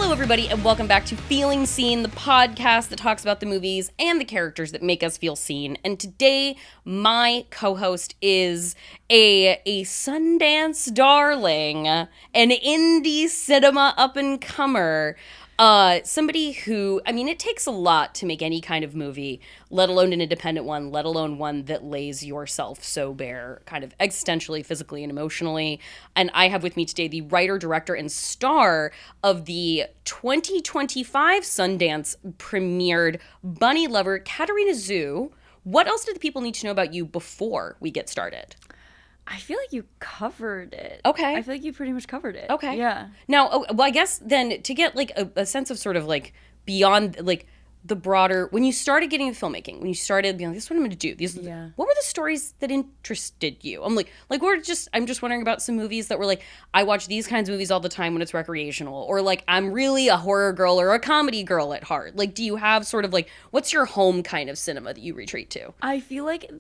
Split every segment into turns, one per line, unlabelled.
Hello, everybody, and welcome back to Feeling Seen, the podcast that talks about the movies and the characters that make us feel seen. And today, my co-host is a Sundance darling, an indie cinema up-and-comer, somebody who, I mean, it takes a lot to make any kind of movie, let alone an independent one, let alone one that lays yourself so bare, kind of existentially, physically, and emotionally. And I have with me today the writer, director, and star of the 2025 Sundance premiered Bunnylovr, Katarina Zhu. What else do the people need to know about you before we get started?
I feel like you covered it.
Okay.
I feel like you pretty much covered it.
Okay.
Yeah.
Now, well, I guess then to get like a sense of sort of like beyond like the broader, when you started getting into filmmaking, when you started being like, this is what I'm going to do. What were the stories that interested you? I'm just wondering about some movies that were like, I watch these kinds of movies all the time when it's recreational, or like, I'm really a horror girl or a comedy girl at heart. Like, do you have sort of like, what's your home kind of cinema that you retreat to?
I feel like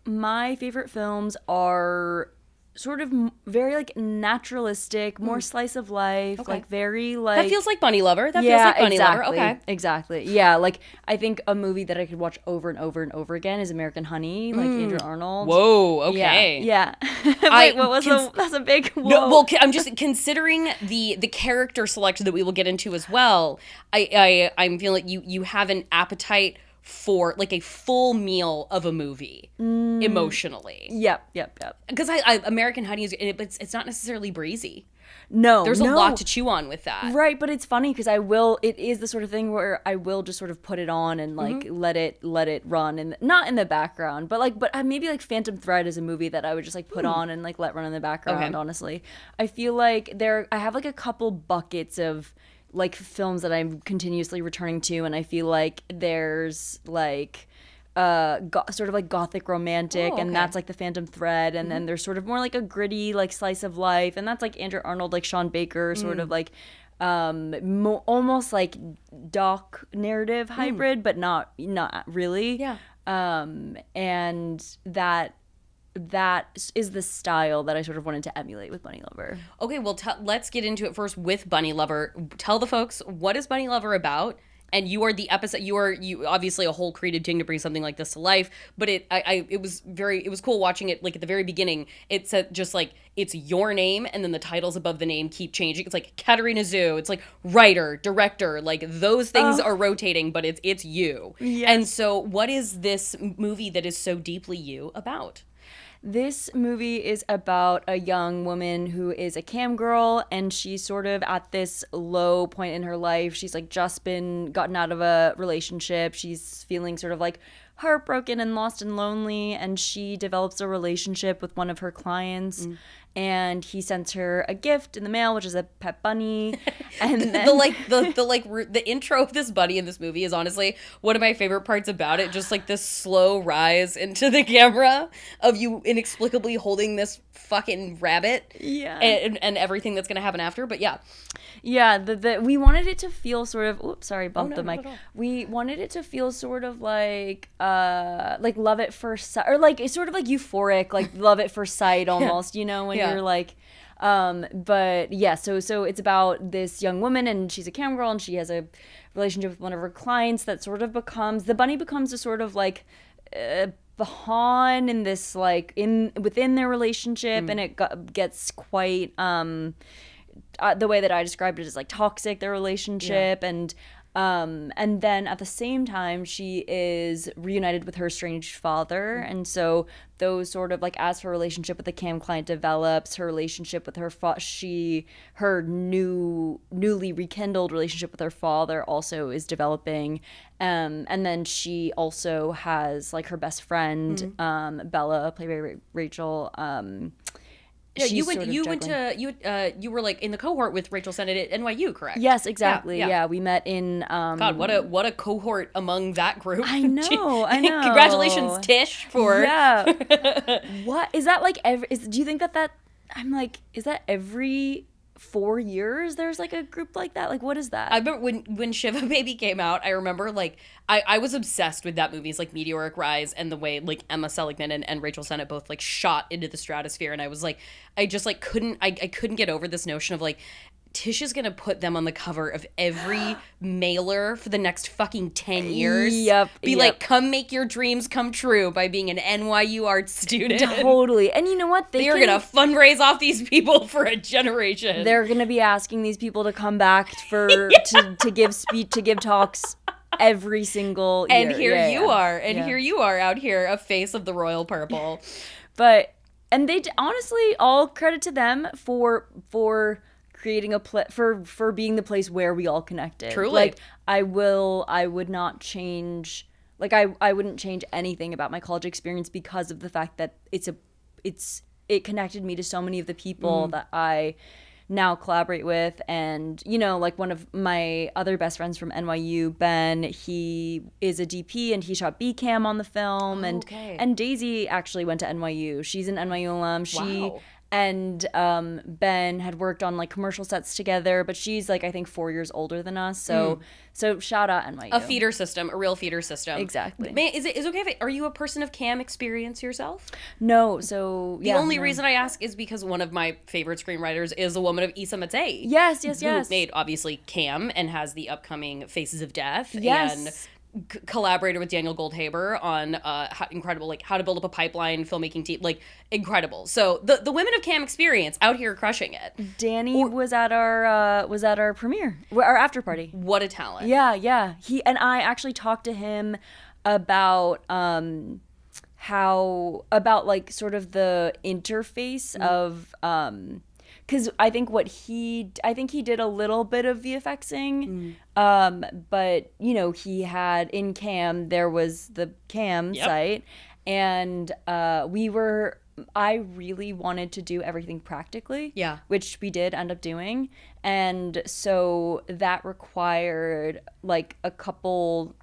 my favorite films are sort of very like naturalistic, more slice of life, like very like
that feels like Bunnylovr. That feels like Bunnylovr.
Exactly,
okay,
exactly. Yeah, like I think a movie that I could watch over and over and over again is American Honey, like Andrew Arnold.
Whoa, okay,
yeah. Wait, what was that's a big whoa.
No, well, I'm just considering the character selection that we will get into as well. I'm feeling like you have an appetite for like a full meal of a movie emotionally.
Yep.
Because American Honey is, it's not necessarily breezy.
No,
there's a lot to chew on with that.
Right, but it's funny because it is the sort of thing where I will just sort of put it on and like let it run, and not in the background, but maybe like Phantom Thread is a movie that I would just like put on and like let run in the background. Okay. Honestly, I feel like I have like a couple buckets of like films that I'm continuously returning to, and I feel like there's like sort of like gothic romantic, and that's like the Phantom Thread, and then there's sort of more like a gritty like slice of life, and that's like Andrew Arnold, like Sean Baker, sort of like almost like doc narrative hybrid, but not really.
Yeah.
And that is the style that I sort of wanted to emulate with Bunnylovr.
Okay, well, let's get into it first with Bunnylovr. Tell the folks, what is Bunnylovr about? And you are the episode. You obviously a whole creative thing to bring something like this to life. But it was cool watching it. Like at the very beginning, it said just like it's your name, and then the titles above the name keep changing. It's like Katarina Zhu. It's like writer, director. Like those things are rotating, but it's you. Yes. And so, what is this movie that is so deeply you about?
This movie is about a young woman who is a cam girl, and she's sort of at this low point in her life. She's like just been gotten out of a relationship. She's feeling sort of like heartbroken and lost and lonely, and she develops a relationship with one of her clients. And he sends her a gift in the mail, which is a pet bunny. And then
the intro of this bunny in this movie is honestly one of my favorite parts about it. Just like this slow rise into the camera of you inexplicably holding this fucking rabbit, and everything that's gonna happen after. But yeah,
we wanted it to feel sort of. Oops, sorry, bumped the mic. We wanted it to feel sort of like love at first sight, or like it's sort of like euphoric, like love at first sight almost. You know, when you're like, but yeah. So it's about this young woman, and she's a cam girl, and she has a relationship with one of her clients that sort of becomes a sort of like. Pawn in this like within their relationship, and it gets quite the way that I described it is like toxic, their relationship, and then at the same time she is reunited with her estranged father, and so those sort of like as her relationship with the cam client develops, her relationship with her newly rekindled relationship with her father also is developing, and then she also has like her best friend Bella, played by Rachel.
Yeah, you were like in the cohort with Rachel Sennett at NYU, correct?
Yes, exactly. Yeah, we met in
God, what a cohort among that group.
I know.
Congratulations, Tish, for
What is that like do you think that I'm like, is that every 4 years there's like a group like that? Like, what is that?
I remember when Shiva Baby came out, I remember like I was obsessed with that movie's like meteoric rise and the way like Emma Seligman and Rachel Sennett both like shot into the stratosphere, and I was like I just like couldn't get over this notion of like Tish is gonna put them on the cover of every mailer for the next fucking 10 years. Be like, come make your dreams come true by being an NYU art student.
Totally. And you know what?
They are gonna fundraise off these people for a generation.
They're gonna be asking these people to come back to give talks every single year.
And here you are. And here you are out here, a face of the royal purple.
And they honestly, all credit to them for creating for being the place where we all connected.
Truly.
Like, I would not change, like, I wouldn't change anything about my college experience because of the fact that it connected me to so many of the people that I now collaborate with. And, you know, like, one of my other best friends from NYU, Ben, he is a DP and he shot B-Cam on the film. And Daisy actually went to NYU. She's an NYU alum.
Wow.
And Ben had worked on, like, commercial sets together, but she's, like, I think 4 years older than us. So shout out NYU.
A feeder system, a real feeder system.
Exactly.
Is it okay if are you a person of cam experience yourself?
No. So
the only reason I ask is because one of my favorite screenwriters is a woman of Issa Matzei.
Yes.
Who made obviously Cam and has the upcoming Faces of Death.
Yes.
And collaborated with Daniel Goldhaber on incredible, like, How to Build Up a Pipeline filmmaking team, like, incredible. So the women of cam experience out here crushing it.
Danny was at our premiere, our after party.
What a talent.
Yeah. He and I actually talked to him about like, sort of the interface of because I think he did a little bit of VFXing, but, you know, he had in Cam, there was the Cam site, and I really wanted to do everything practically, which we did end up doing, and so that required, like, a couple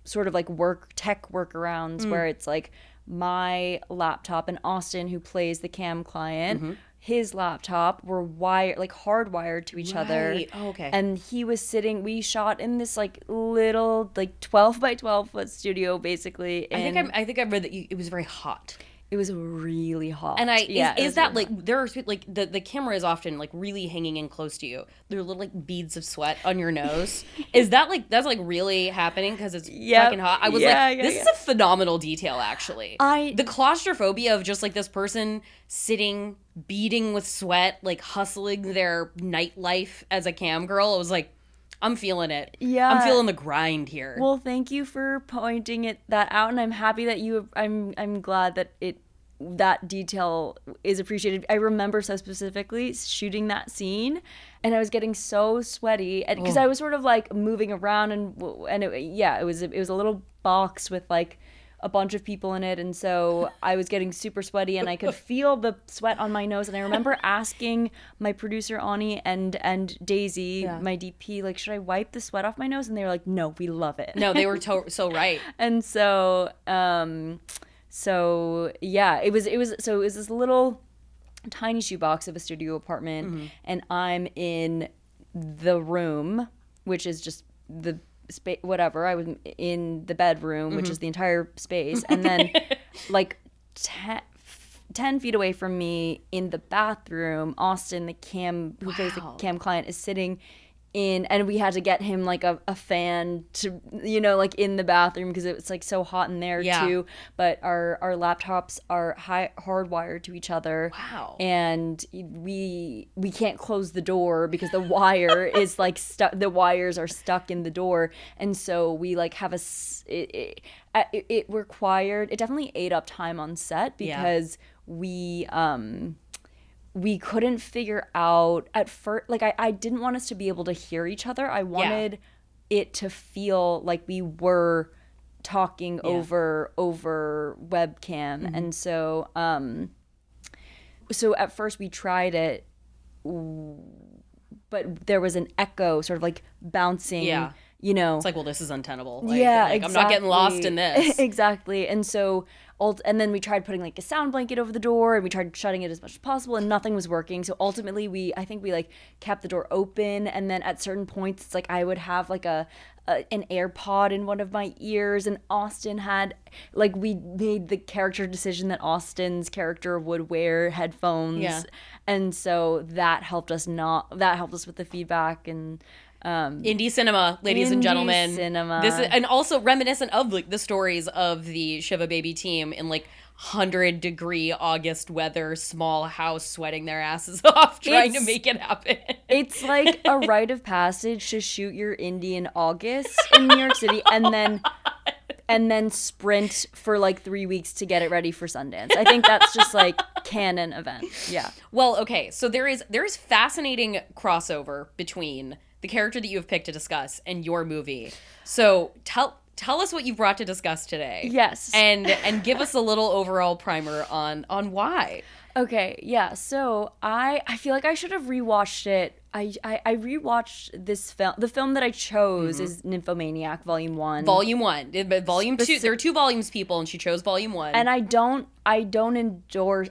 sort of, like, tech workarounds where it's like my laptop and Austin, who plays the Cam client, his laptop were hardwired to each other.
Oh, okay.
And he was we shot in this, like, little, like, 12 by 12 foot studio, basically.
I think I read that it was very hot.
It was really hot.
And is that,
really
like, there are, like, the camera is often, like, really hanging in close to you. There are little, like, beads of sweat on your nose. Is that, like, that's, like, really happening because it's fucking hot? I was this is a phenomenal detail, actually. The claustrophobia of just, like, this person sitting, beading with sweat, like, hustling their nightlife as a cam girl. I was like, I'm feeling it.
Yeah.
I'm feeling the grind here.
Well, thank you for pointing that out, and I'm happy that I'm glad that that detail is appreciated. I remember so specifically shooting that scene, and I was getting so sweaty because I was sort of, like, moving around, and it was a little box with, like, a bunch of people in it, and so I was getting super sweaty, and I could feel the sweat on my nose. And I remember asking my producer Ani and Daisy, my DP, like, should I wipe the sweat off my nose? And they were like, no, we love it.
No, they were so right.
And so yeah, it was this little tiny shoebox of a studio apartment, and I'm in the room, which is just the space, whatever. I was in the bedroom, which is the entire space, and then like 10 feet away from me in the bathroom, Austin, the cam who plays the cam client, is sitting in, and we had to get him, like, a fan to, you know, like, in the bathroom because it was, like, so hot in there too. But our laptops are hardwired to each other.
Wow.
And we can't close the door because the wire is, like, stuck. The wires are stuck in the door, and so we, like, have it definitely ate up time on set because we couldn't figure out at first, like, I didn't want us to be able to hear each other. I wanted it to feel like we were talking over webcam. And so at first we tried it, but there was an echo sort of, like, bouncing you know.
It's like, well, this is untenable. Like,
Yeah,
like,
exactly.
I'm not getting lost in this.
Exactly. And so, and then we tried putting like a sound blanket over the door, and we tried shutting it as much as possible, and nothing was working. So ultimately, I think we like kept the door open, and then at certain points, it's like I would have like an AirPod in one of my ears, and Austin had, like, we made the character decision that Austin's character would wear headphones.
Yeah.
And so that helped us with the feedback. And
indie cinema, ladies and gentlemen.
Cinema.
This is, and also reminiscent of like the stories of the Shiva Baby team in like 100-degree August weather, small house, sweating their asses off, trying to make it happen.
It's like a rite of passage to shoot your indie in August in New York City, and then sprint for like 3 weeks to get it ready for Sundance. I think that's just like canon event. Yeah.
Well, okay, so there is fascinating crossover between the character that you have picked to discuss and your movie. So tell us what you brought to discuss today.
Yes.
And give us a little overall primer on why.
Okay, yeah. So I feel like I should have rewatched it. I rewatched this film. The film that I chose is Nymphomaniac, Volume 1.
Volume 1. But Volume 2, there are 2 volumes, people, and she chose Volume 1.
And I don't endorse,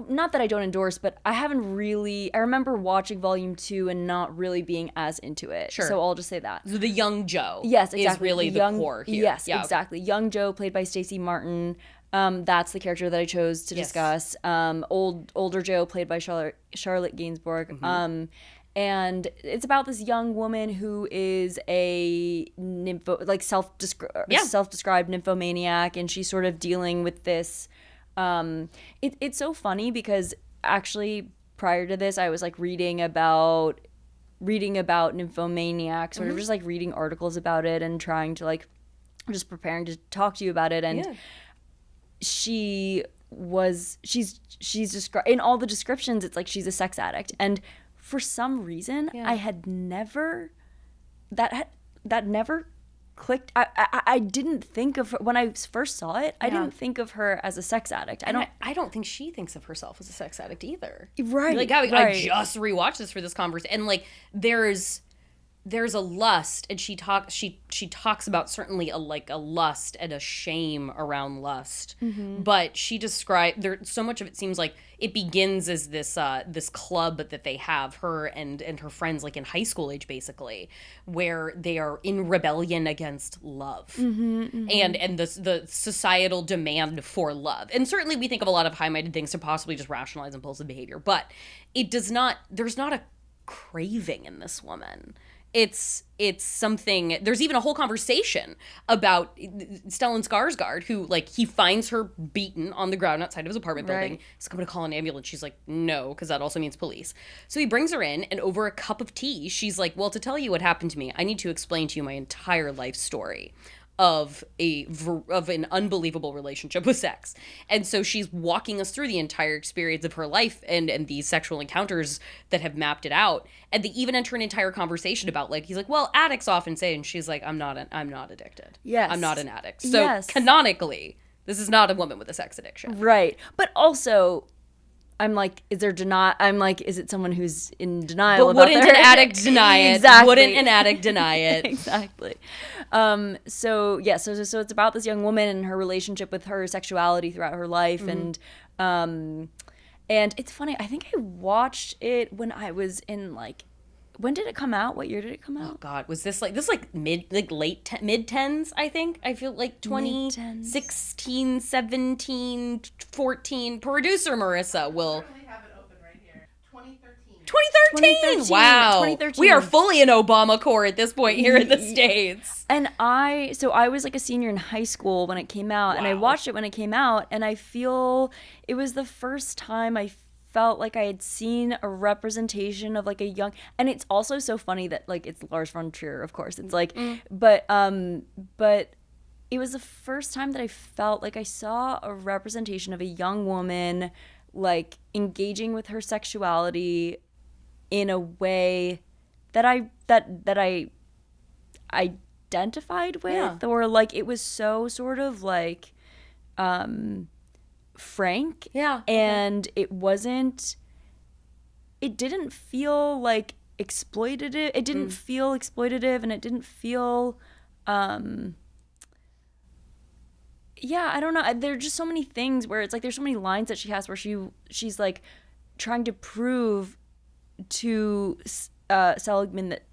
not that I don't endorse, but I remember watching Volume 2 and not really being as into it.
Sure.
So I'll just say that.
So the young Joe
is
really the core here.
Yes, yeah, exactly. Young Joe, played by Stacey Martin. That's the character that I chose to discuss. Older Joe, played by Charlotte Gainsbourg. And it's about this young woman who is a self-described nymphomaniac, and she's sort of dealing with this. It's so funny because actually prior to this, I was like reading about nymphomaniac, sort of just like reading articles about it and trying to like just preparing to talk to you about it. And she's described in all the descriptions, it's like she's a sex addict, and for some reason I had never that never clicked. I didn't think of her when I first saw it. I didn't think of her as a sex addict.
I don't think she thinks of herself as a sex addict either.
Right.
Like I just rewatched this for this conversation, and like there's a lust, and she talks about certainly a lust and a shame around lust. But she described there so much of it seems like it begins as this club that they have, her and her friends, like in high school age basically, where they are in rebellion against love and the societal demand for love. And certainly we think of a lot of high-minded things to possibly just rationalize impulsive behavior, but there's not a craving in this woman. It's something. There's even a whole conversation about Stellan Skarsgård, who like he finds her beaten on the ground outside of his apartment building. He's going to call an ambulance. She's like, no, because that also means police. So he brings her in, and over a cup of tea, she's like, well, to tell you what happened to me, I need to explain to you my entire life story of an unbelievable relationship with sex. And so she's walking us through the entire experience of her life and these sexual encounters that have mapped it out. And they even enter an entire conversation about, like, he's like, well, addicts often say, and she's like, I'm not addicted.
Yes.
I'm not an addict. So canonically, this is not a woman with a sex addiction.
Right. But also, I'm like, is it someone who's in denial about
wouldn't an addict deny it?
Exactly.
Wouldn't an addict deny it?
Exactly. So it's about this young woman and her relationship with her sexuality throughout her life. And it's funny, I think I watched it when I was in like, when did it come out? What year did it come out?
Oh God, was this like mid tens? I think I feel like 2016, 17, 14. Producer Marissa will.
I have it open right here. 2013.
2013. Wow.
2013.
We are fully in Obama core at this point here in the States.
And I was like a senior in high school when it came out, and I watched it when it came out, and I feel it was the first time I felt like I had seen a representation of like a young, and it's also so funny that like it's Lars von Trier, of course. It's like, but it was the first time that I felt like I saw a representation of a young woman like engaging with her sexuality in a way that I identified with, or like it was so sort of like frank, and it didn't feel like exploitative. It didn't feel exploitative, and it didn't feel yeah, I don't know. There are just so many things where it's like there's so many lines that she has where she's like trying to prove to Seligman, that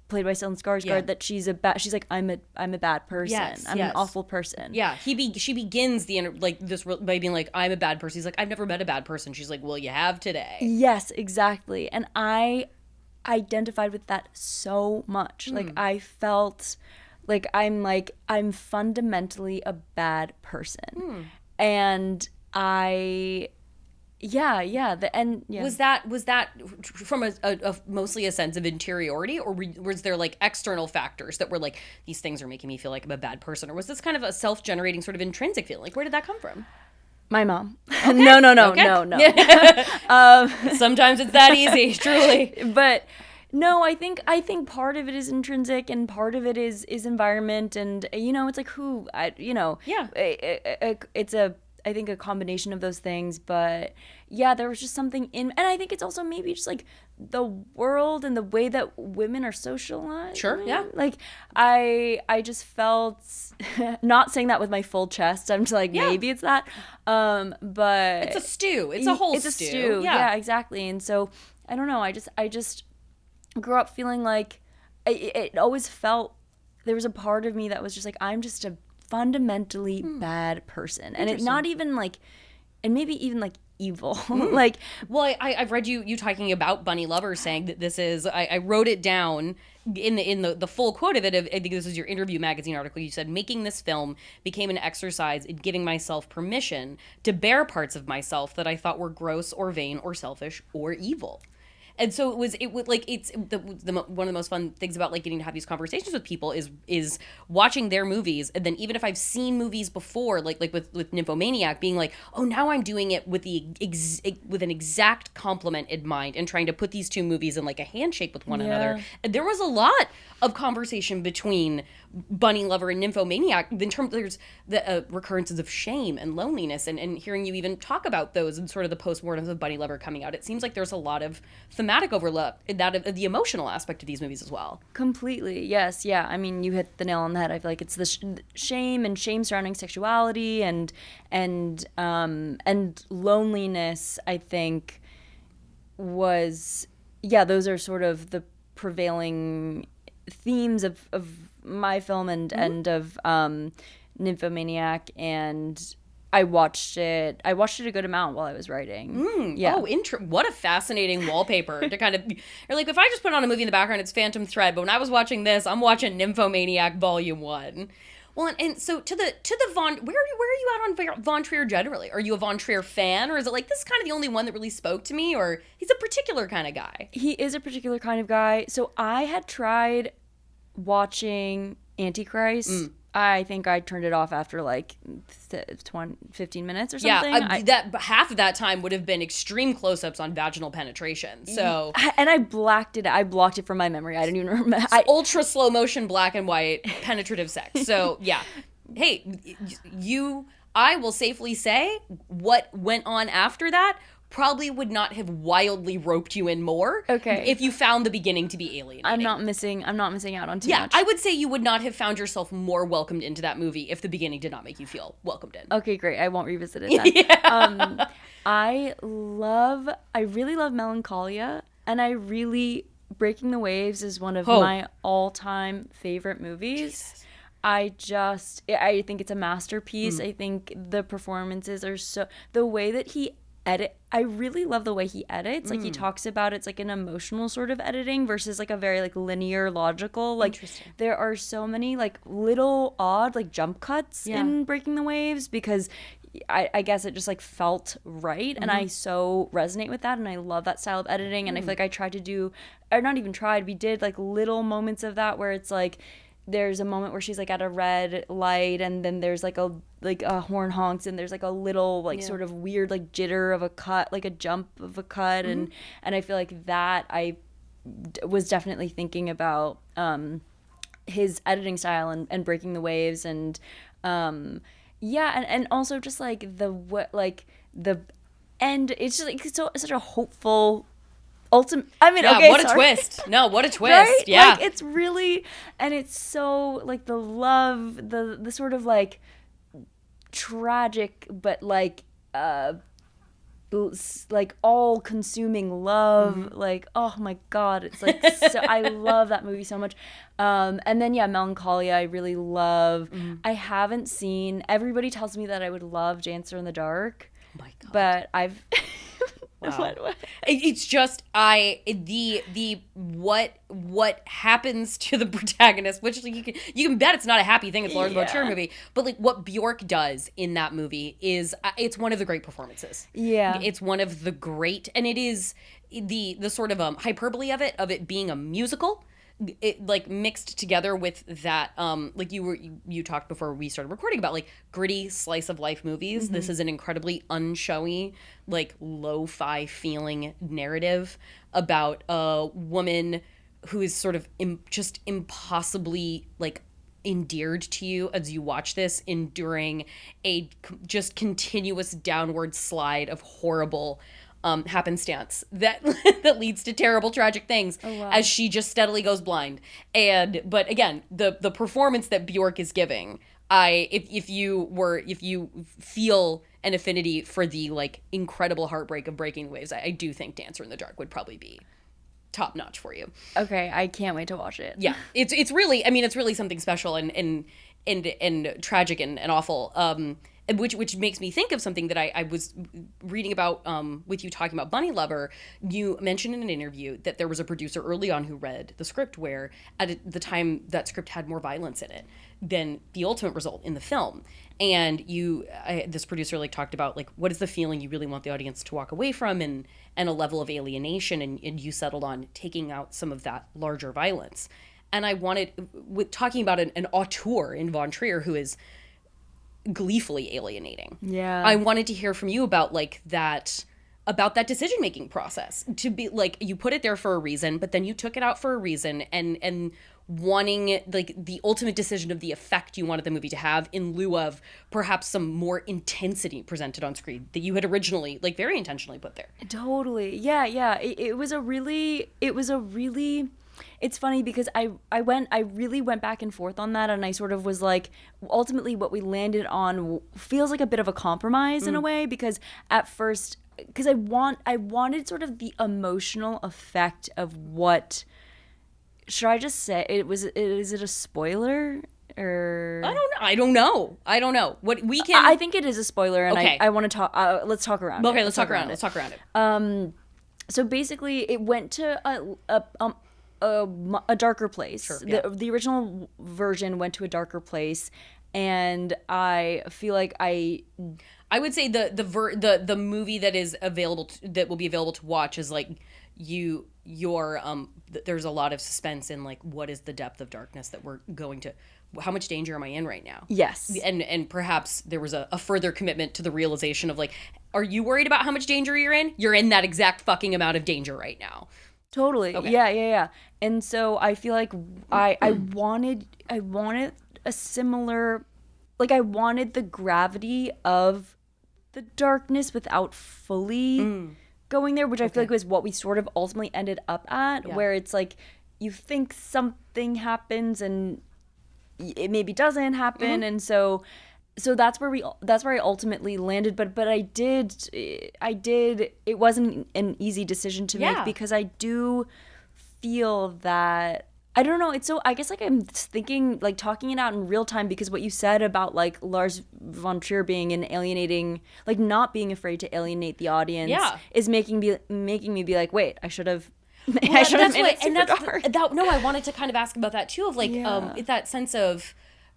played by Stellan Skarsgård, that she's like, I'm a bad person. I'm an awful person.
Yeah, she begins by being like, I'm a bad person. He's like, I've never met a bad person. She's like, well, you have today.
Yes, exactly. And I identified with that so much. Like, I felt like I'm fundamentally a bad person. And was that from a mostly a sense of interiority, or was there like external factors that were like, these things are making me feel like I'm a bad person, or was this kind of a self-generating sort of intrinsic feeling? Like, where did that come from? My mom.
Okay.
No.
Sometimes it's that easy, truly.
But no, I think part of it is intrinsic, and part of it is environment, and it's like it's I think a combination of those things. But yeah, there was just something and I think it's also maybe just like the world and the way that women are socialized.
Sure, yeah.
Like I just felt, not saying that with my full chest, I'm just like, maybe it's that, but
it's a stew. It's a whole
stew. It's a stew. Yeah, exactly. And so I don't know. I just grew up feeling like it always felt there was a part of me that was just like, I'm just a fundamentally bad person, and it's not even like, and maybe even like evil. Like,
well, I've read you talking about Bunnylovr, saying that this is, I wrote it down in the full quote of it. I think this was your Interview magazine article. You said, making this film became an exercise in giving myself permission to bear parts of myself that I thought were gross or vain or selfish or evil. And so it was like, it's one of the most fun things about like getting to have these conversations with people is watching their movies, and then even if I've seen movies before, like with Nymphomaniac, being like, oh, now I'm doing it with with an exact complement in mind, and trying to put these two movies in like a handshake with one another. And there was a lot of conversation between Bunnylovr and Nymphomaniac in terms, there's the recurrences of shame and loneliness, and hearing you even talk about those and sort of the postmortems of Bunnylovr coming out. It seems like there's a lot of thematic overlap in that of the emotional aspect of these movies as well.
Completely, yes, yeah. I mean, you hit the nail on the head. I feel like it's the shame surrounding sexuality and loneliness, I think, was, those are sort of the prevailing themes of my film and of Nymphomaniac. And I watched it a good amount while I was writing.
Yeah. Oh, what a fascinating wallpaper to kind of, or like, if I just put on a movie in the background, it's Phantom Thread, but when I was watching this, I'm watching Nymphomaniac Volume 1. Well, and so to the where are you at on Von Trier generally? Are you a Von Trier fan, or is it like, this is kind of the only one that really spoke to me, or he's a particular kind of guy?
He is a particular kind of guy. So I had tried watching Antichrist. I think I turned it off after like 15 minutes or something.
Yeah, that half of that time would have been extreme close-ups on vaginal penetration. So,
and I blocked it. I blocked it from my memory. I didn't even remember.
Ultra slow motion, black and white, penetrative sex. So yeah, hey, I will safely say what went on after that probably would not have wildly roped you in more.
Okay.
If you found the beginning to be alienating. I'm not missing
out on too much.
Yeah, I would say you would not have found yourself more welcomed into that movie if the beginning did not make you feel welcomed in.
Okay, great. I won't revisit it then. Yeah. I really love Melancholia, and Breaking the Waves is one of my all-time favorite movies. Jesus. I think it's a masterpiece. I think the performances are the way that he I really love the way he edits. Like, he talks about it's like an emotional sort of editing versus like a very like linear, logical. Like, there are so many like little odd like jump cuts in Breaking the Waves, because I guess it just like felt right, and I so resonate with that, and I love that style of editing. And I feel like I tried to do, or not even tried, we did like little moments of that where it's like, there's a moment where she's like at a red light, and then there's like a horn honks, and there's like a little like sort of weird like jitter of a cut, like a jump of a cut. And I feel like that I was definitely thinking about his editing style and Breaking the Waves, and and also just like the end. It's just like such a hopeful I mean,
Yeah,
okay,
what a
sorry.
twist. No, what a twist.
Right?
Yeah.
Like, it's really, and it's so, like, the love, the sort of, like, tragic, but, like, all-consuming love. Like, oh my god, it's like so, I love that movie so much. And then Melancholia I really love. I haven't seen, everybody tells me that I would love Dancer in the Dark.
Oh my god.
But I've
Wow. It's just what happens to the protagonist, which you can bet it's not a happy thing. It's a Lars von Trier movie, but like what Bjork does in that movie is it's one of the great performances.
Yeah,
it's one of the great, and it is the sort of hyperbole of it being a musical. It like mixed together with that like you talked before we started recording about like gritty slice of life movies. This is an incredibly unshowy, like lo-fi feeling narrative about a woman who is sort of just impossibly like endeared to you as you watch this, enduring a just continuous downward slide of horrible happenstance that that leads to terrible tragic things as she just steadily goes blind. But again, the performance that Bjork is giving, if you feel an affinity for the like incredible heartbreak of Breaking the Waves, I do think Dancer in the Dark would probably be top notch for you.
Okay, I can't wait to watch it.
Yeah, it's really, I mean, it's really something special and tragic and awful. Which makes me think of something that I was reading about with you talking about Bunnylovr. You mentioned in an interview that there was a producer early on who read the script where at the time that script had more violence in it than the ultimate result in the film. And this producer like talked about like what is the feeling you really want the audience to walk away from and a level of alienation, and you settled on taking out some of that larger violence. And I wanted, with talking about an auteur in von Trier who is gleefully alienating.
Yeah.
I wanted to hear from you about like that, about that decision-making process, to be like, you put it there for a reason, but then you took it out for a reason, and wanting like the ultimate decision of the effect you wanted the movie to have in lieu of perhaps some more intensity presented on screen that you had originally like very intentionally put there.
Totally. Yeah. It was a really, it's funny because I really went back and forth on that, and I sort of was like, ultimately what we landed on feels like a bit of a compromise in a way, because at first, because I wanted sort of the emotional effect of what, should I just say, is it a spoiler? Or
I don't know. What we can,
I think it is a spoiler, and
okay.
I want to talk, let's talk around it.
Okay, let's talk around it.
So basically it went to a darker place.
Sure, yeah.
The original version went to a darker place, and I feel like I
would say the movie that is available that will be available to watch is like there's a lot of suspense in like what is the depth of darkness that we're going to, how much danger am I in right now?
Yes.
And perhaps there was a further commitment to the realization of like, are you worried about how much danger you're in? You're in that exact fucking amount of danger right now.
Totally. Okay. Yeah. And so I feel like I wanted a similar, like I wanted the gravity of the darkness without fully going there, which I feel like was what we sort of ultimately ended up at, where it's like you think something happens and it maybe doesn't happen, and so that's where I ultimately landed, but I did it wasn't an easy decision to make, because I do feel that, I don't know, it's so, I guess like I'm thinking, like talking it out in real time, because what you said about like Lars von Trier being an alienating, like not being afraid to alienate the audience is making me be like, wait, I should have I should have made it super dark.
No, I wanted to kind of ask about that too, of like that sense of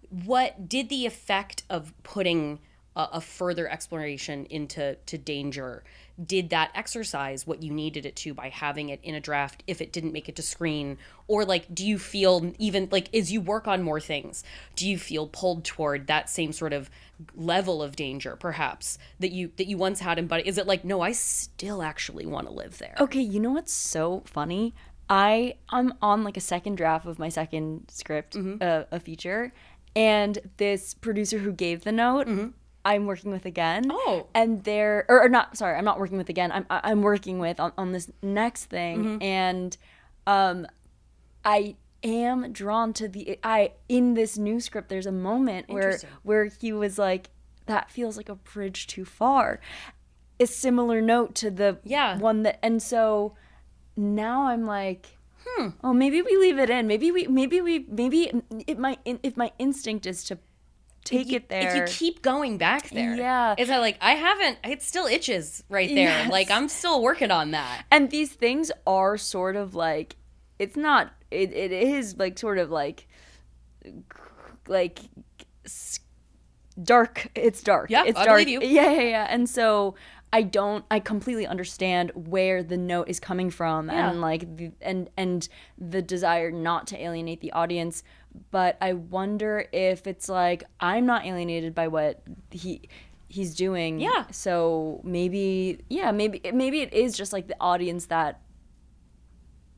what did the effect of putting a further exploration into danger, did that exercise what you needed it to by having it in a draft if it didn't make it to screen? Or like, do you feel, even like as you work on more things, do you feel pulled toward that same sort of level of danger perhaps that you once had, but is it like, no, I still actually want to live there?
Okay, you know what's so funny? I'm on like a second draft of my second script, a feature, and this producer who gave the note I'm working with again.
Oh.
And they're or not sorry, I'm not working with again. I'm working with on this next thing, and I am drawn to in this new script there's a moment where he was like, that feels like a bridge too far. A similar note to the one that, and so now I'm like, oh, maybe we leave it in. Maybe if my instinct is to take it there.
If you keep going back there.
Yeah.
It's like, it still itches right there.
Yes.
Like, I'm still working on that.
And these things are sort of like, it's not, it is like sort of like dark. It's dark.
Yeah,
it's
I
dark.
believe you.
Yeah. And so I completely understand where the note is coming from, and like and the desire not to alienate the audience, but I wonder if it's like, I'm not alienated by what he's doing.
Yeah.
So maybe it is just like the audience that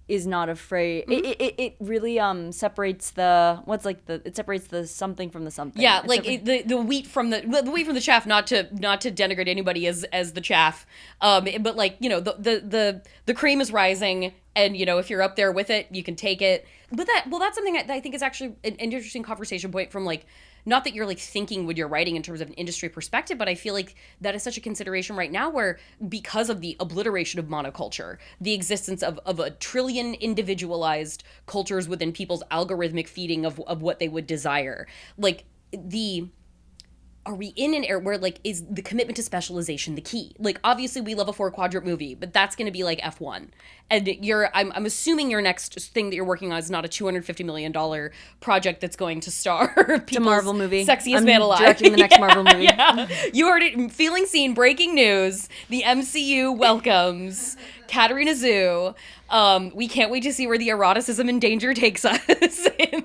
is not afraid. It really separates it separates the something from the something.
Yeah, like the wheat from the chaff. Not to denigrate anybody as the chaff, but like, you know, the cream is rising, and you know, if you're up there with it, you can take it. But that's something that I think is actually an interesting conversation point from, like, not that you're like thinking when you're writing in terms of an industry perspective, but I feel like that is such a consideration right now, where because of the obliteration of monoculture, the existence of a trillion individualized cultures within people's algorithmic feeding of what they would desire, like, are we in an era where, like, is the commitment to specialization the key? Like, obviously we love a 4-quadrant movie, but that's going to be like F1. And I'm assuming your next thing that you're working on is not a $250 million project that's going to star
it's a Marvel movie.
Sexiest man alive.
Directing the next Marvel movie.
Yeah. You heard it. Feeling seen. Breaking news. The MCU welcomes Katarina Zhu. We can't wait to see where the eroticism in danger takes us in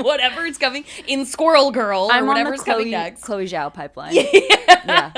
whatever is coming in Squirrel Girl, or whatever's coming next.
Chloe Zhao pipeline.
Yeah.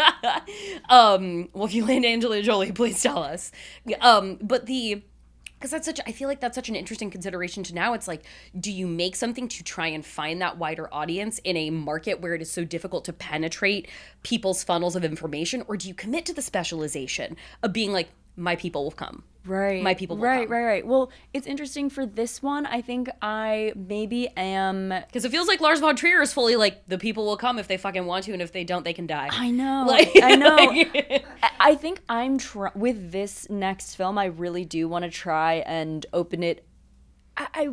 Well, if you land Angelina Jolie, please tell us. Because I feel like that's such an interesting consideration to now. It's like, do you make something to try and find that wider audience in a market where it is so difficult to penetrate people's funnels of information? Or do you commit to the specialization of being like, my people will come.
Right.
My people will come.
Right. Well, it's interesting for this one. I think I maybe am...
Because it feels like Lars von Trier is fully like, the people will come if they fucking want to, and if they don't, they can die.
I know.
I
know. I think I'm with this next film, I really do want to try and open it. I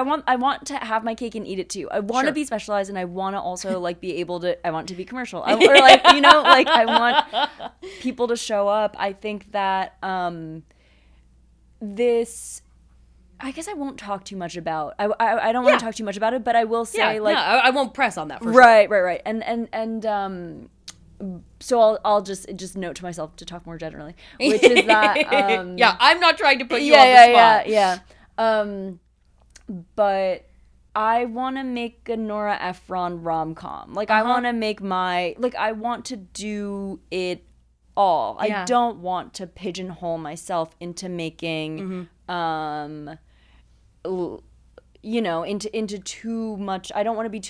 want to have my cake and eat it too. I want to be specialized, and I want to also like be able to. I want to be commercial, or like, you know, like I want people to show up. I think that this. I guess I won't talk too much about. I don't want to talk too much about it, but I will say
I won't press on that for
sure.
Right.
And so I'll just note to myself to talk more generally, which is that
I'm not trying to put you on the spot.
Yeah. But I want to make a Nora Ephron rom-com. Like, I want to make I want to do it all. I don't want to pigeonhole myself into making, you know, into too much. I don't want to be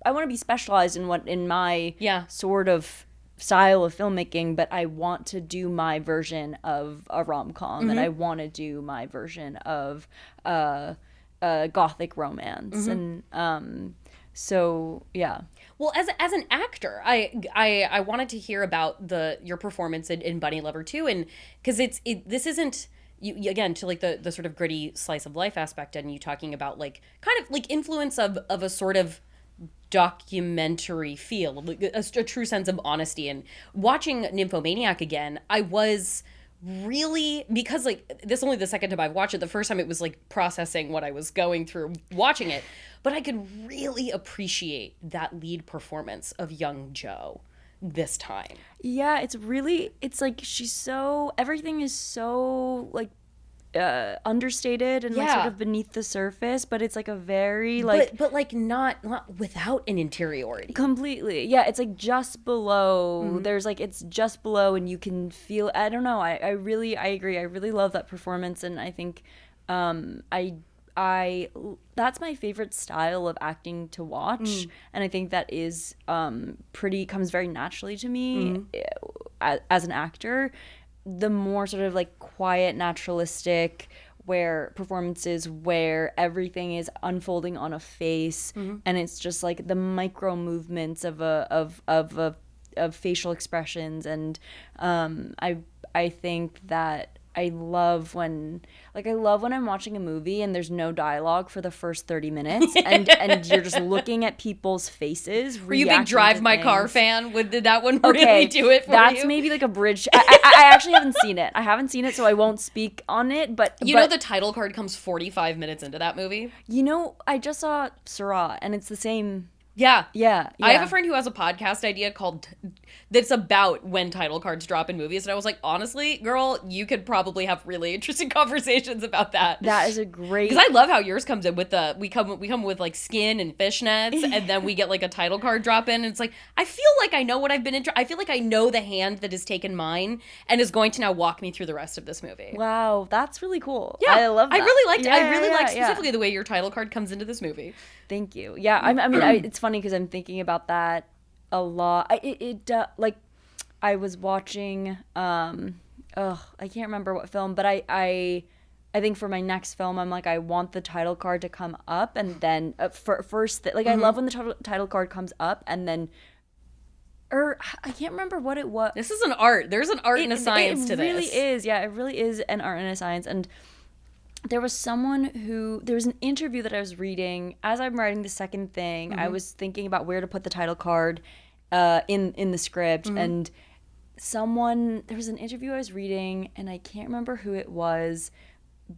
I want to be specialized in my sort of style of filmmaking, but I want to do my version of a rom-com, and I want to do my version of gothic romance, and so yeah.
Well, as an actor, I wanted to hear about your performance in Bunnylovr too, and because this isn't you again, to like the sort of gritty slice of life aspect, and you talking about like kind of like influence of a sort of documentary feel, like a true sense of honesty. And watching Nymphomaniac again, I was really, because like this is only the second time I've watched it. The first time it was like processing what I was going through watching it, but I could really appreciate that lead performance of young Jo this time.
Yeah, it's like everything is so like understated and like sort of beneath the surface, but it's like a very like
but like not without an interiority.
Completely. Yeah, it's like just below. There's like, it's just below, and you can feel, I don't know, I agree. I really love that performance, and I think I that's my favorite style of acting to watch, and I think that is comes very naturally to me as an actor. The more sort of like quiet, naturalistic, where performances where everything is unfolding on a face, and it's just like the micro movements of facial expressions, and I think that I love when I'm watching a movie and there's no dialogue for the first 30 minutes and you're just looking at people's faces.
Were you a big Drive My Car fan? Did that one really do it for you?
That's maybe like a bridge. I actually haven't seen it. I haven't seen it, so I won't speak on it. But
know the title card comes 45 minutes into that movie?
You know, I just saw Syrah, and it's the same.
Yeah.
Yeah.
I have a friend who has a podcast idea that's about when title cards drop in movies, and I was like, honestly, girl, you could probably have really interesting conversations about that.
That is a great...
Because I love how yours comes in with we come with like skin and fishnets, and then we get like a title card drop in, and it's like, I feel like I know what I've been I feel like I know the hand that has taken mine and is going to now walk me through the rest of this movie.
Wow, that's really cool.
Yeah,
I love that.
I really liked specifically the way your title card comes into this movie.
Thank you. Yeah, I mean, it's funny because I'm thinking about that a lot. Like, I was watching, I can't remember what film, but I think for my next film, I'm like, I want the title card to come up, and then first, I love when the title card comes up, and then, I can't remember what it was.
This is an art. There's an art and a science to this.
It really is. Yeah, it really is an art and a science, and there was an interview that I was reading as I'm writing the second thing. I was thinking about where to put the title card in the script, and there was an interview I was reading, and I can't remember who it was,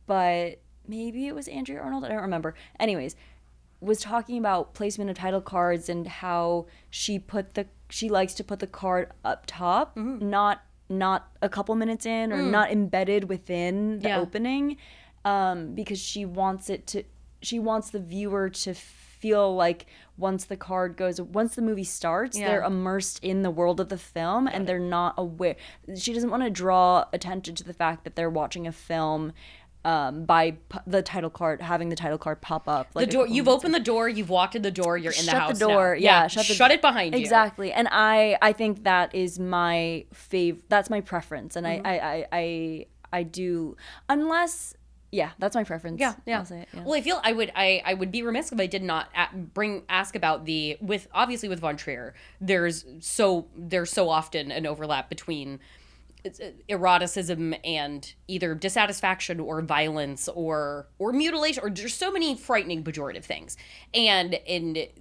but maybe it was Andrea Arnold. I don't remember. Anyways, was talking about placement of title cards and how she likes to put the card up top, not a couple minutes in or not embedded within the opening. Because she wants the viewer to feel like once the movie starts, they're immersed in the world of the film, and they're not aware. She doesn't want to draw attention to the fact that they're watching a film by having the title card pop up.
Like the door, you've opened the door, you've walked in the door, you're in the house.
Shut the door,
now.
yeah.
Shut it behind you.
Exactly, and I think that is my that's my preference, and I do, unless. Yeah, that's my preference.
Yeah.
I'll say it, yeah.
Well, I feel I would be remiss if I did not ask about with Von Trier. There's so often an overlap between eroticism and either dissatisfaction or violence or mutilation, or there's so many frightening pejorative things. And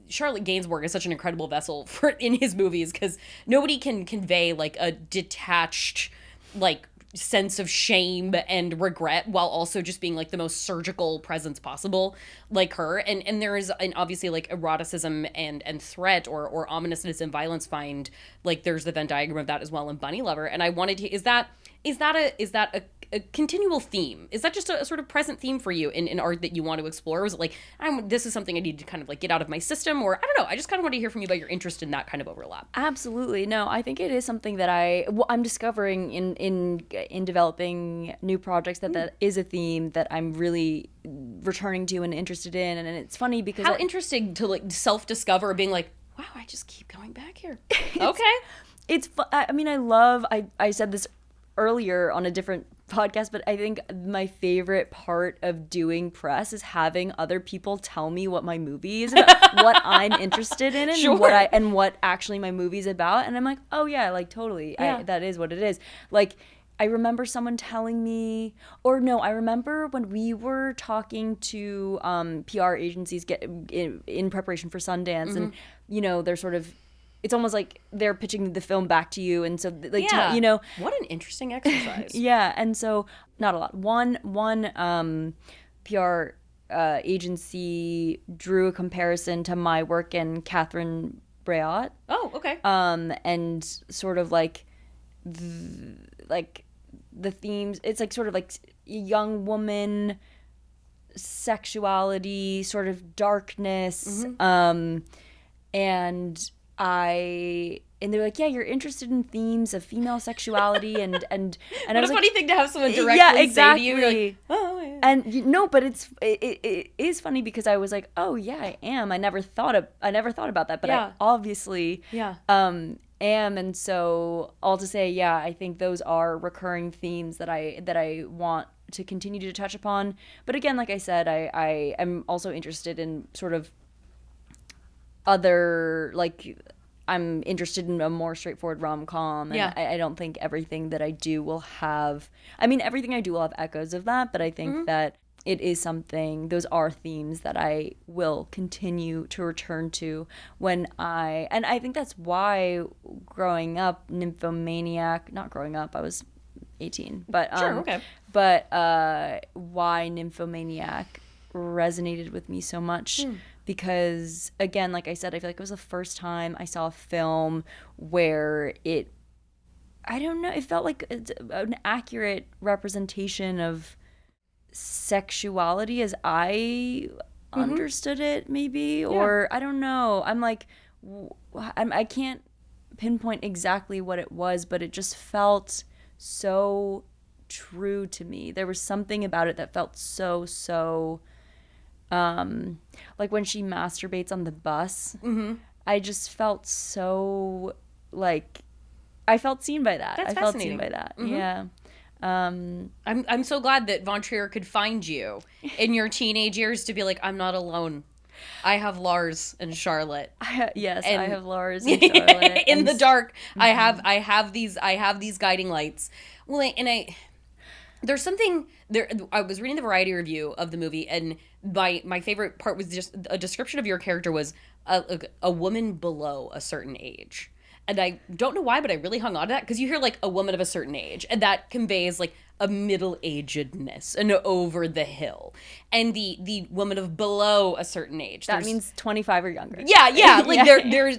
Charlotte Gainsbourg is such an incredible vessel in his movies, because nobody can convey like a detached like sense of shame and regret while also just being like the most surgical presence possible, like her. And there is obviously like eroticism and threat or ominousness and violence find, like there's the Venn diagram of that as well in Bunnylovr. And I wanted to, is that a continual theme? Is that just a sort of present theme for you in art that you want to explore? Or is it like, this is something I need to kind of like get out of my system? Or I don't know, I just kind of want to hear from you about your interest in that kind of overlap.
Absolutely. No, I think it is something that I'm discovering in developing new projects that is a theme that I'm really returning to and interested in. And it's funny because
how interesting to like self-discover being like, wow, I just keep going back here. Okay.
It's I mean, I said this earlier on a different podcast, but I think my favorite part of doing press is having other people tell me what my movie is about, what I'm interested in, and
sure.
what actually my movie's about. And I'm like, oh yeah, like totally, yeah. That is what it is. Like, I remember someone telling me, I remember when we were talking to PR agencies in preparation for Sundance, and they're sort of, it's almost like they're pitching the film back to you, and so like
what an interesting exercise.
Yeah, and so not a lot. One PR agency drew a comparison to my work and Catherine Breillat.
Oh, okay.
And sort of like the themes. It's like sort of like young woman sexuality, sort of darkness, and I and they're like, yeah, you're interested in themes of female sexuality and
What
I
a
was
funny
like,
thing to have someone directly say to you. You're like, oh, yeah.
And but it is funny because I was like, oh yeah, I am. I never thought about that, but I obviously am. And so all to say, yeah, I think those are recurring themes that I want to continue to touch upon. But again, like I said, I am also interested in sort of other, like, I'm interested in a more straightforward rom-com, and I don't think everything that I do will have, I mean, everything I do will have echoes of that, but I think that it is something, those are themes that I will continue to return to and I think that's why growing up, not growing up, I was 18, but why Nymphomaniac resonated with me so much, because again, like I said, I feel like it was the first time I saw a film where it felt like an accurate representation of sexuality as I understood it, maybe, or I don't know. I'm like, I can't pinpoint exactly what it was, but it just felt so true to me. There was something about it that felt so like when she masturbates on the bus, I just felt so, like, I felt seen by that.
That's fascinating.
Felt seen by that. Yeah.
I'm so glad that von Trier could find you in your teenage years to be like, I'm not alone. I have Lars and Charlotte.
I have Lars and Charlotte.
In the dark, I have these guiding lights. Well, and there's something there. I was reading the Variety review of the movie, and my favorite part was just a description of your character was a woman below a certain age. And I don't know why, but I really hung on to that because you hear like a woman of a certain age, and that conveys like a middle-agedness and over the hill. And the woman of below a certain age,
that means 25 or younger.
Yeah. Like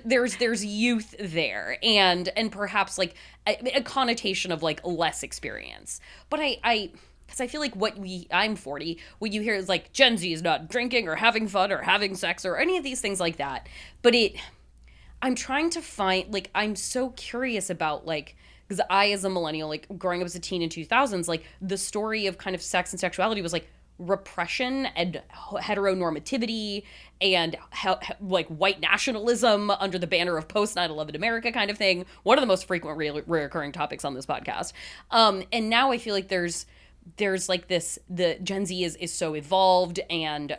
there's youth there, and perhaps like a connotation of like less experience. But because I feel like I'm 40, what you hear is like Gen Z is not drinking or having fun or having sex or any of these things like that. But I'm trying to find, like, I'm so curious about, like, because I, as a millennial, like, growing up as a teen in 2000s, like, the story of kind of sex and sexuality was, like, repression and heteronormativity and, like, white nationalism under the banner of post-9/11 America kind of thing. One of the most frequent recurring topics on this podcast. And now I feel like there's like this, the Gen Z is so evolved, and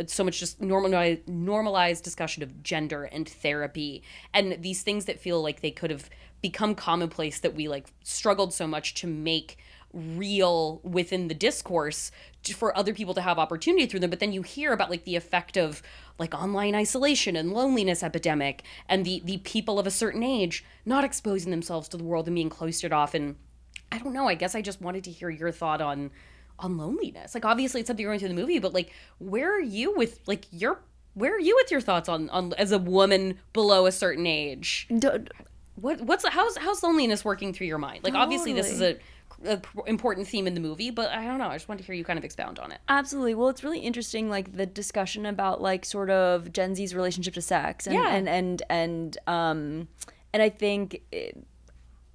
so much just normalized discussion of gender and therapy and these things that feel like they could have become commonplace that we like struggled so much to make real within the discourse for other people to have opportunity through them. But then you hear about like the effect of like online isolation and loneliness epidemic and the people of a certain age not exposing themselves to the world and being cloistered off. And I don't know, I guess I just wanted to hear your thought on loneliness. Like, obviously it's something you're going through the movie, but like, where are you with your thoughts on as a woman below a certain age? How's loneliness working through your mind? Like, obviously this is a important theme in the movie, but I don't know, I just wanted to hear you kind of expound on it.
Absolutely. Well, it's really interesting, like the discussion about like sort of Gen Z's relationship to sex and I think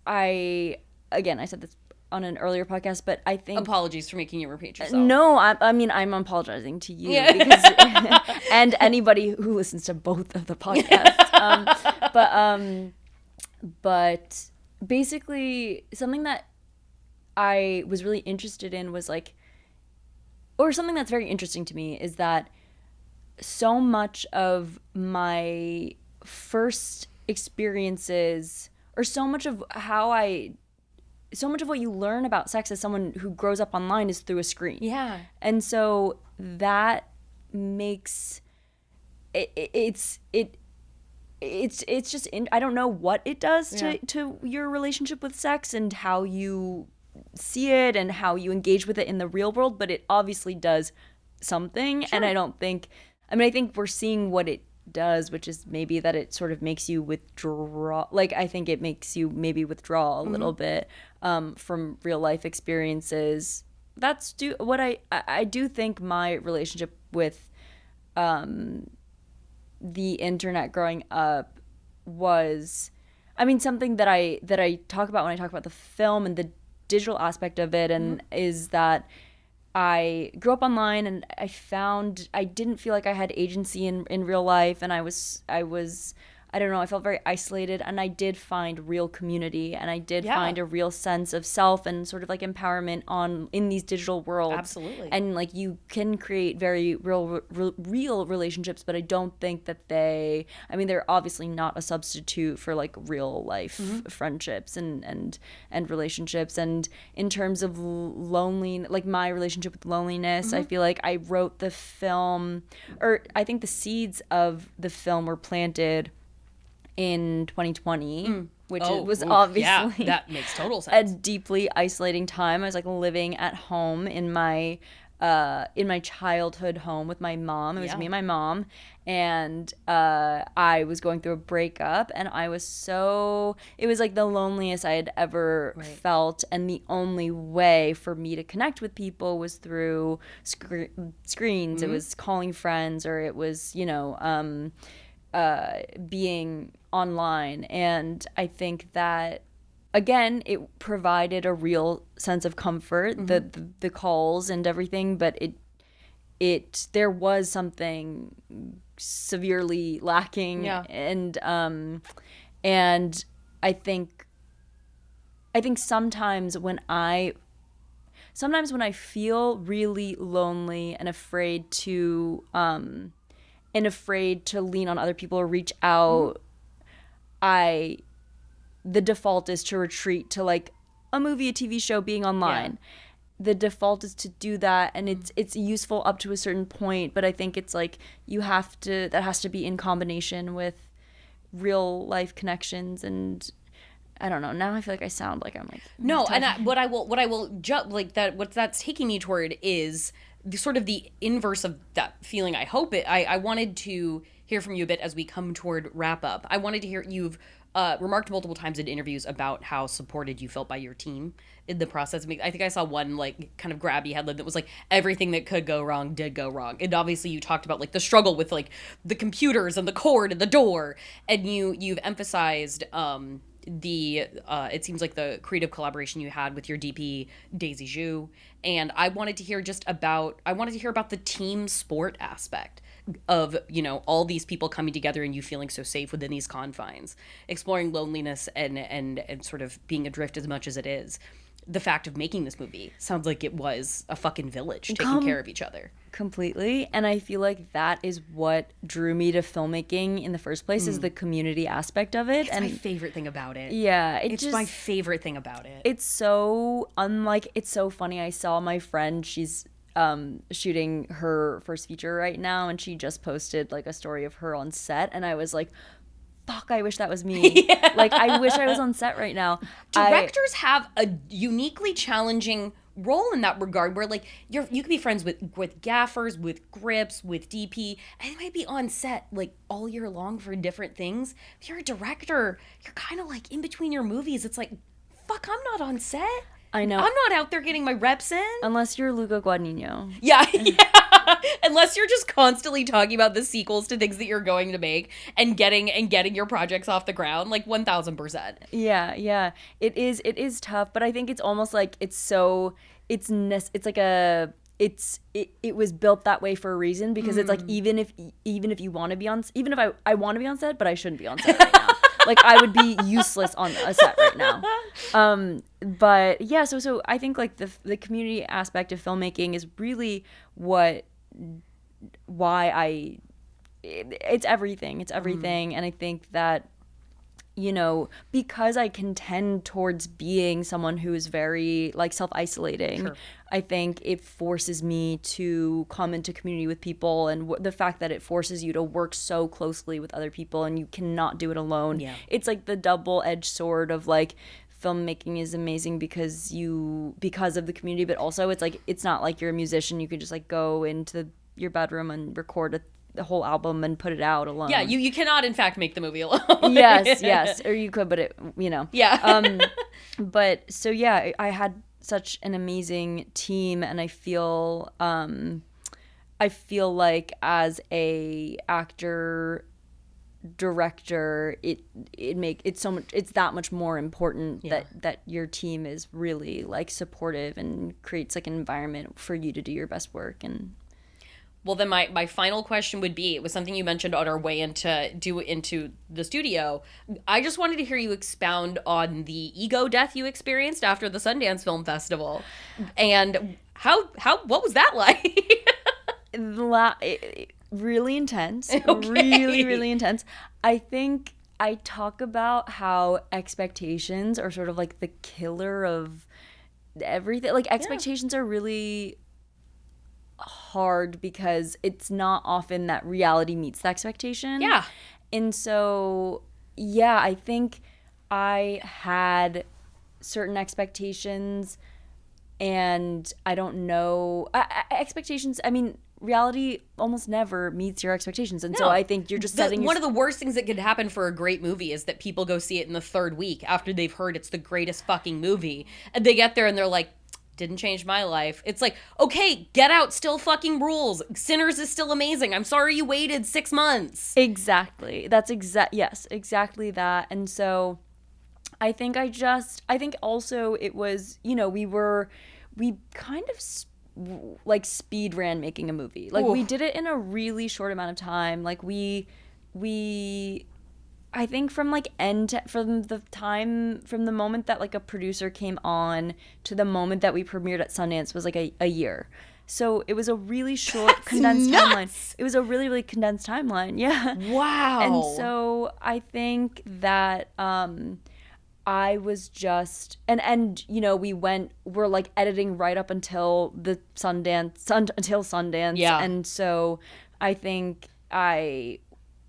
I said this on an earlier podcast, but I think...
Apologies for making you repeat yourself.
No, I mean, I'm apologizing to you because, and anybody who listens to both of the podcasts. But basically, something that I was really interested in was like, or something that's very interesting to me is that so much of my first experiences, or so much of what you learn about sex as someone who grows up online is through a screen. Yeah. And so that makes it's just I don't know what it does to your relationship with sex and how you see it and how you engage with it in the real world, but it obviously does something. Sure. And I think we're seeing what it does, which is maybe that it sort of makes you withdraw. Like, I think it makes you maybe withdraw a little bit from real life experiences. That's what I do think my relationship with the internet growing up was, I mean, something that I talk about when I talk about the film and the digital aspect of it, and is that I grew up online, and I didn't feel like I had agency in real life, and I was I don't know, I felt very isolated, and I did find real community, and I did find a real sense of self and sort of like empowerment in these digital worlds.
Absolutely.
And like you can create very real relationships, but I don't think that they're obviously not a substitute for like real life friendships and relationships. And in terms of like my relationship with loneliness, I feel like I wrote the film, or I think the seeds of the film were planted in 2020, which was obviously
that makes total sense.
a deeply isolating time. I was like living at home in my childhood home with my mom. It was me and my mom, and I was going through a breakup, and it was like the loneliest I had ever felt, and the only way for me to connect with people was through screens. It was calling friends, or it was being online. And I think that, again, it provided a real sense of comfort, the calls and everything, but there was something severely lacking. And I think sometimes when I feel really lonely and afraid to lean on other people or reach out, the default is to retreat to like a movie, a TV show, being online. The default is to do that, and it's useful up to a certain point, but I think it's like that has to be in combination with real life connections. And I don't know, now I feel like I sound like I'm like
what that's taking me toward is the sort of the inverse of that feeling. I wanted to hear from you a bit as we come toward wrap up. I wanted to hear, you've remarked multiple times in interviews about how supported you felt by your team in the process. I think I saw one like kind of grabby headline that was like, everything that could go wrong did go wrong. And obviously you talked about like the struggle with like the computers and the cord and the door, and you've emphasized it seems like the creative collaboration you had with your DP, Daisy Zhu. And I wanted to hear about the team sport aspect of, all these people coming together and you feeling so safe within these confines, exploring loneliness and sort of being adrift as much as it is. The fact of making this movie sounds like it was a fucking village taking care of each other.
Completely. And I feel like that is what drew me to filmmaking in the first place, is the community aspect of it.
It's my favorite thing about it.
Yeah.
It's my favorite thing about it.
It's so it's so funny. I saw my friend, she's shooting her first feature right now, and she just posted like a story of her on set, and I was like, fuck, I wish that was me. Yeah. Like, I wish I was on set right now.
Directors have a uniquely challenging role in that regard, where like you can be friends with gaffers, with grips, with DP, and they might be on set like all year long for different things. If you're a director, you're kind of like in between your movies. It's like, fuck, I'm not on set.
I know.
I'm not out there getting my reps in.
Unless you're Luca Guadagnino.
Yeah. Unless you're just constantly talking about the sequels to things that you're going to make and getting your projects off the ground, like 1000%.
Yeah. It is tough, but I think it's almost like it was built that way for a reason, because it's like, even if you want to be on, even if I want to be on set, but I shouldn't be on set right now. Like, I would be useless on a set right now. But yeah, so I think like the community aspect of filmmaking is really it's everything. It's everything. And I think that, because I can tend towards being someone who is very like self-isolating, sure, I think it forces me to come into community with people, and the fact that it forces you to work so closely with other people and you cannot do it alone. Yeah. It's like the double-edged sword of like, filmmaking is amazing because of the community, but also it's like, it's not like you're a musician, you could just like go into your bedroom and record the whole album and put it out alone.
Yeah, you cannot in fact make the movie alone.
yes, or you could, but it,
Yeah.
But so yeah, I had such an amazing team, and I feel like as a actor, director, it's that much more important that your team is really like supportive and creates like an environment for you to do your best work. And
well, then my final question would be, it was something you mentioned on our way into the studio. I just wanted to hear you expound on the ego death you experienced after the Sundance Film Festival, and what was that like?
Really intense.
Okay.
Really intense. I think I talk about how expectations are sort of like the killer of everything. Like expectations are really hard because it's not often that reality meets the expectation.
Yeah.
And so, yeah, I think I had certain expectations, and I don't know. Expectations, I mean, reality almost never meets your expectations. And so I think you're just setting...
One of the worst things that could happen for a great movie is that people go see it in the third week after they've heard it's the greatest fucking movie. And they get there and they're like, didn't change my life. It's like, okay, Get Out still fucking rules. Sinners is still amazing. I'm sorry you waited 6 months.
Exactly. Yes, exactly that. And so I think also it was, you know, we kind of like speed ran making a movie. Like we did it in a really short amount of time. Like we I think from the moment that like a producer came on to the moment that we premiered at Sundance was like a year. So it was a really short, condensed timeline. It was a really, really condensed timeline. Yeah.
Wow.
And so I think that I was just and you know, we're like editing right up until the Sundance.
Yeah.
And so I think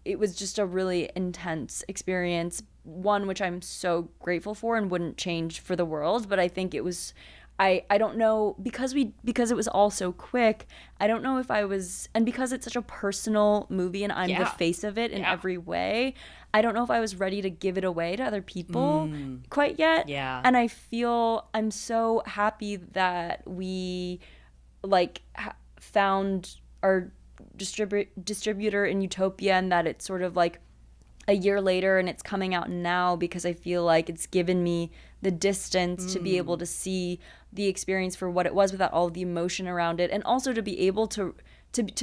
it was just a really intense experience, one which I'm so grateful for and wouldn't change for the world. But I think it was, I don't know, because it was all so quick, I don't know if I was, and because it's such a personal movie and I'm the face of it in every way, I don't know if I was ready to give it away to other people quite yet.
Yeah.
And I'm so happy that we like found our distributor in Utopia, and that it's sort of like a year later and it's coming out now, because I feel like it's given me the distance to be able to see the experience for what it was without all of the emotion around it, and also to be able to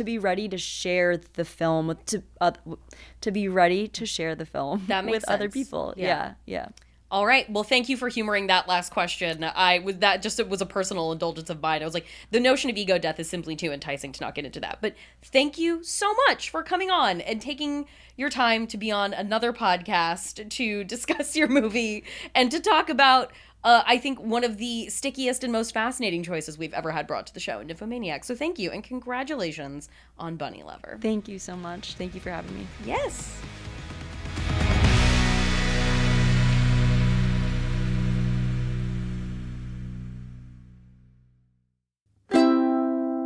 be ready to share the film to be ready to share the film with other people. Yeah.
All right. Well, thank you for humoring that last question. It was a personal indulgence of mine. I was like, the notion of ego death is simply too enticing to not get into that. But thank you so much for coming on and taking your time to be on another podcast to discuss your movie and to talk about, I think, one of the stickiest and most fascinating choices we've ever had brought to the show, Nymphomaniac. So thank you, and congratulations on Bunnylovr.
Thank you so much. Thank you for having me.
Yes.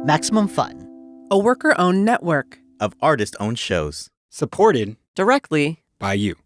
Maximum Fun,
a worker-owned network
of artist-owned shows.
Supported
directly
by you.